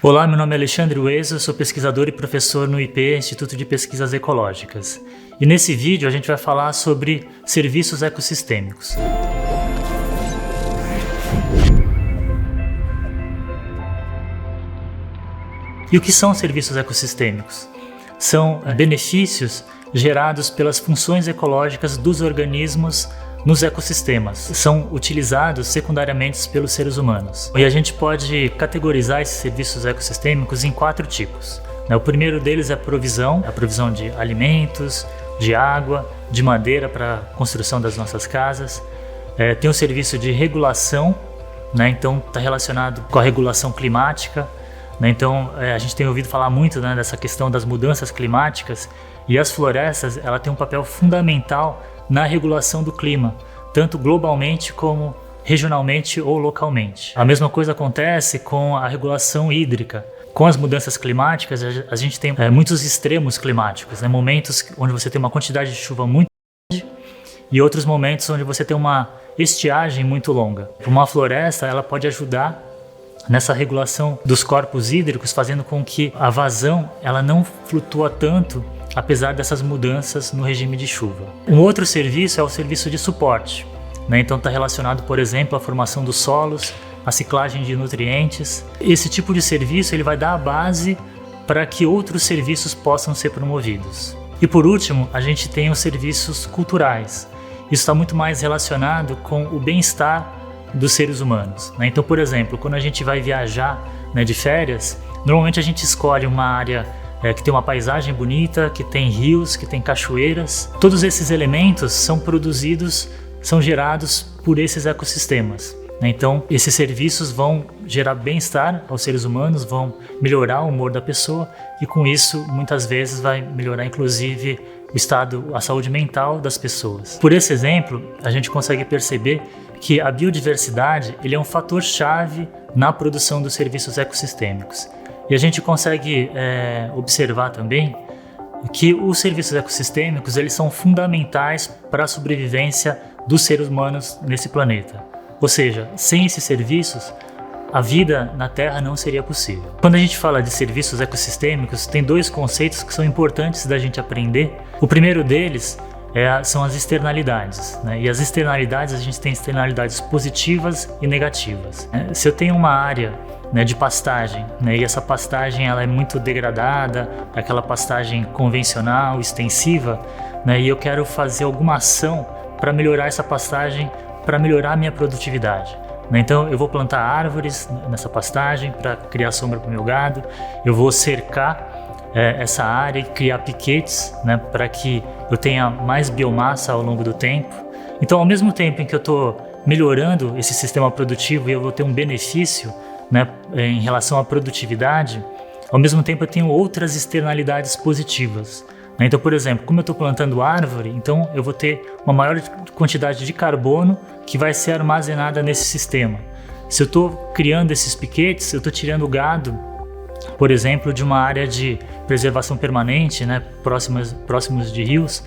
Olá, meu nome é Alexandre Ueso, sou pesquisador e professor no IP, Instituto de Pesquisas Ecológicas. E nesse vídeo a gente vai falar sobre serviços ecossistêmicos. E o que são serviços ecossistêmicos? São benefícios gerados pelas funções ecológicas dos organismos nos ecossistemas. São utilizados secundariamente pelos seres humanos. E a gente pode categorizar esses serviços ecossistêmicos em 4 tipos. O primeiro deles é a provisão de alimentos, de água, de madeira para a construção das nossas casas. Tem o serviço de regulação, então está relacionado com a regulação climática. Então a gente tem ouvido falar muito dessa questão das mudanças climáticas, e as florestas ela tem um papel fundamental na regulação do clima, tanto globalmente como regionalmente ou localmente. A mesma coisa acontece com a regulação hídrica. Com as mudanças climáticas, a gente tem muitos extremos climáticos, momentos onde você tem uma quantidade de chuva muito grande e outros momentos onde você tem uma estiagem muito longa. Uma floresta ela pode ajudar nessa regulação dos corpos hídricos, fazendo com que a vazão ela não flutua tanto, apesar dessas mudanças no regime de chuva. Um outro serviço é o serviço de suporte. Então está relacionado, por exemplo, à formação dos solos, à ciclagem de nutrientes. Esse tipo de serviço ele vai dar a base para que outros serviços possam ser promovidos. E por último, a gente tem os serviços culturais. Isso está muito mais relacionado com o bem-estar dos seres humanos. Então, por exemplo, quando a gente vai viajar de férias, normalmente a gente escolhe uma área que tem uma paisagem bonita, que tem rios, que tem cachoeiras. Todos esses elementos são gerados por esses ecossistemas. Então, esses serviços vão gerar bem-estar aos seres humanos, vão melhorar o humor da pessoa e com isso, muitas vezes, vai melhorar inclusive o estado, a saúde mental das pessoas. Por esse exemplo, a gente consegue perceber que a biodiversidade ele é um fator-chave na produção dos serviços ecossistêmicos. E a gente consegue observar também que os serviços ecossistêmicos eles são fundamentais para a sobrevivência dos seres humanos nesse planeta. Ou seja, sem esses serviços, a vida na Terra não seria possível. Quando a gente fala de serviços ecossistêmicos, tem 2 conceitos que são importantes da gente aprender. O primeiro deles são as externalidades. E as externalidades, a gente tem externalidades positivas e negativas. Se eu tenho uma área de pastagem, e essa pastagem ela é muito degradada, aquela pastagem convencional, extensiva, e eu quero fazer alguma ação para melhorar essa pastagem, para melhorar a minha produtividade. Então eu vou plantar árvores nessa pastagem para criar sombra para o meu gado, eu vou cercar essa área e criar piquetes para que eu tenha mais biomassa ao longo do tempo. Então, ao mesmo tempo em que eu estou melhorando esse sistema produtivo e eu vou ter um benefício em relação à produtividade, ao mesmo tempo eu tenho outras externalidades positivas. Então, por exemplo, como eu estou plantando árvore, então eu vou ter uma maior quantidade de carbono que vai ser armazenada nesse sistema. Se eu estou criando esses piquetes, eu estou tirando o gado, por exemplo, de uma área de preservação permanente, próximos de rios,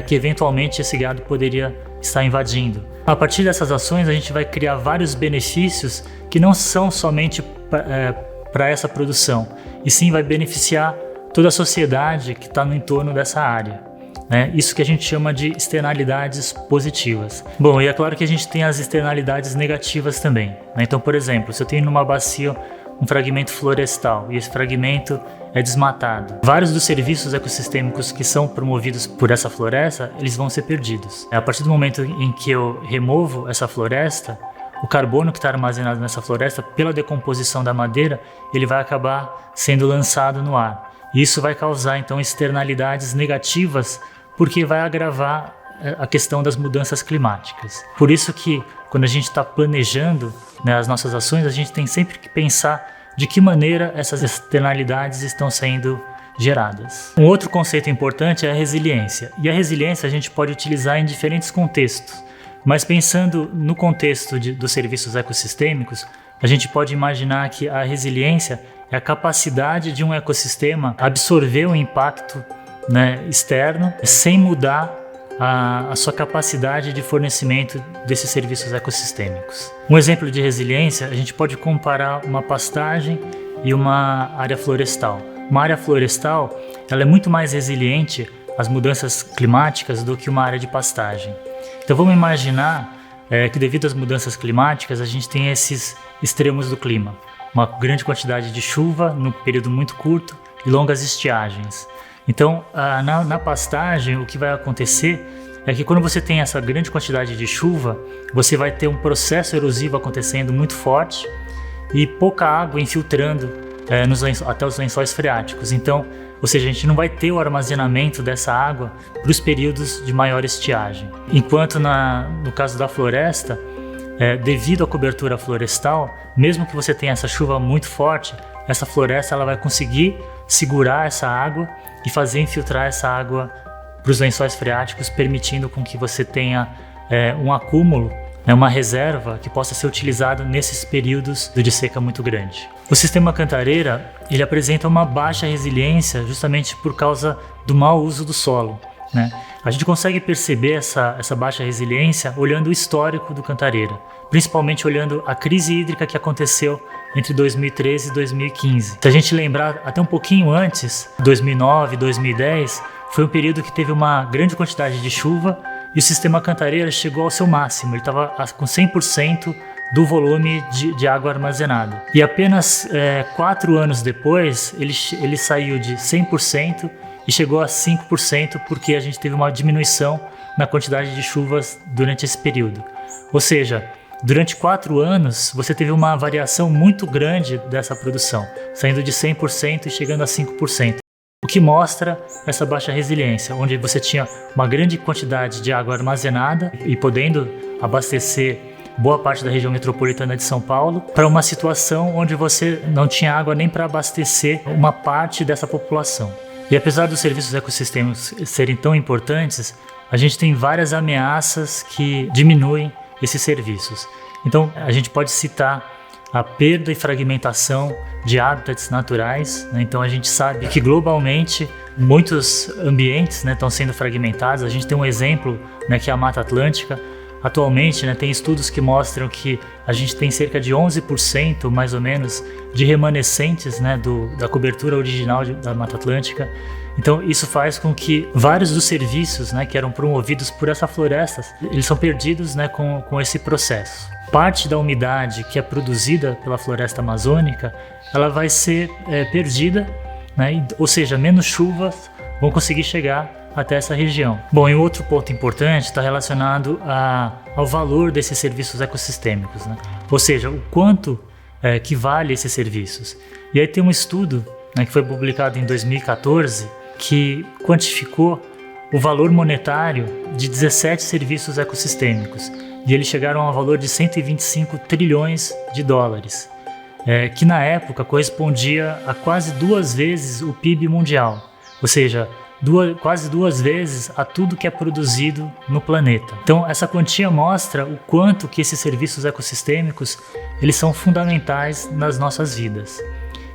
que eventualmente esse gado poderia estar invadindo. A partir dessas ações, a gente vai criar vários benefícios que não são somente para essa produção, e sim vai beneficiar toda a sociedade que está no entorno dessa área. Isso que a gente chama de externalidades positivas. Bom, e é claro que a gente tem as externalidades negativas também. Então, por exemplo, se eu tenho numa bacia um fragmento florestal e esse fragmento é desmatado, vários dos serviços ecossistêmicos que são promovidos por essa floresta, eles vão ser perdidos. A partir do momento em que eu removo essa floresta, o carbono que está armazenado nessa floresta, pela decomposição da madeira, ele vai acabar sendo lançado no ar. E isso vai causar, então, externalidades negativas, porque vai agravar a questão das mudanças climáticas. Por isso que, quando a gente está planejando as nossas ações, a gente tem sempre que pensar de que maneira essas externalidades estão sendo geradas. Um outro conceito importante é a resiliência. E a resiliência a gente pode utilizar em diferentes contextos. Mas pensando no contexto dos serviços ecossistêmicos, a gente pode imaginar que a resiliência é a capacidade de um ecossistema absorver o impacto externo sem mudar a sua capacidade de fornecimento desses serviços ecossistêmicos. Um exemplo de resiliência, a gente pode comparar uma pastagem e uma área florestal. Uma área florestal, ela é muito mais resiliente às mudanças climáticas do que uma área de pastagem. Então vamos imaginar que devido às mudanças climáticas a gente tem esses extremos do clima. Uma grande quantidade de chuva num período muito curto e longas estiagens. Então na pastagem o que vai acontecer é que quando você tem essa grande quantidade de chuva, você vai ter um processo erosivo acontecendo muito forte e pouca água infiltrando até os lençóis freáticos. Então, ou seja, a gente não vai ter o armazenamento dessa água para os períodos de maior estiagem. Enquanto no caso da floresta, devido à cobertura florestal, mesmo que você tenha essa chuva muito forte, essa floresta ela vai conseguir segurar essa água e fazer infiltrar essa água para os lençóis freáticos, permitindo com que você tenha um acúmulo, uma reserva que possa ser utilizada nesses períodos de seca muito grande. O sistema Cantareira ele apresenta uma baixa resiliência justamente por causa do mau uso do solo, né? A gente consegue perceber essa baixa resiliência olhando o histórico do Cantareira, principalmente olhando a crise hídrica que aconteceu entre 2013 e 2015. Se a gente lembrar até um pouquinho antes, 2009, 2010, foi um período que teve uma grande quantidade de chuva e o sistema Cantareira chegou ao seu máximo, ele estava com 100% do volume de água armazenado. E apenas 4 anos depois, ele saiu de 100% e chegou a 5% porque a gente teve uma diminuição na quantidade de chuvas durante esse período. Ou seja, durante 4 anos, você teve uma variação muito grande dessa produção, saindo de 100% e chegando a 5%. O que mostra essa baixa resiliência, onde você tinha uma grande quantidade de água armazenada e podendo abastecer boa parte da região metropolitana de São Paulo, para uma situação onde você não tinha água nem para abastecer uma parte dessa população. E apesar dos serviços ecossistêmicos serem tão importantes, a gente tem várias ameaças que diminuem esses serviços. Então, a gente pode citar a perda e fragmentação de hábitats naturais, né? Então a gente sabe que globalmente muitos ambientes, né, estão sendo fragmentados. A gente tem um exemplo, né, que é a Mata Atlântica. Atualmente, né, tem estudos que mostram que a gente tem cerca de 11% mais ou menos de remanescentes, né, da cobertura original da Mata Atlântica. Então isso faz com que vários dos serviços, né, que eram promovidos por essas florestas, eles são perdidos, né, com esse processo. Parte da umidade que é produzida pela floresta amazônica, ela vai ser perdida, né, ou seja, menos chuvas vão conseguir chegar até essa região. Bom, e um outro ponto importante está relacionado ao valor desses serviços ecossistêmicos, né? Ou seja, o quanto que vale esses serviços. E aí tem um estudo, né, que foi publicado em 2014 que quantificou o valor monetário de 17 serviços ecossistêmicos e eles chegaram a um valor de 125 trilhões de dólares, que na época correspondia a quase 2 vezes o PIB mundial, ou seja, quase 2 vezes a tudo que é produzido no planeta. Então essa quantia mostra o quanto que esses serviços ecossistêmicos eles são fundamentais nas nossas vidas.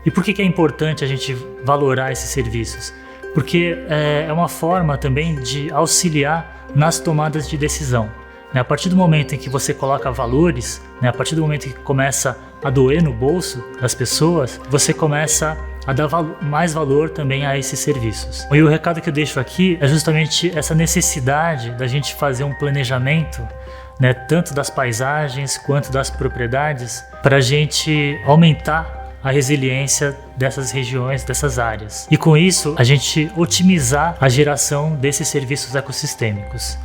E por que é importante a gente valorar esses serviços? Porque é uma forma também de auxiliar nas tomadas de decisão. A partir do momento em que você coloca valores, a partir do momento em que começa a doer no bolso das pessoas, você começa a dar mais valor também a esses serviços. E o recado que eu deixo aqui é justamente essa necessidade da gente fazer um planejamento, né, tanto das paisagens quanto das propriedades, para a gente aumentar a resiliência dessas regiões, dessas áreas. E com isso, a gente otimizar a geração desses serviços ecossistêmicos.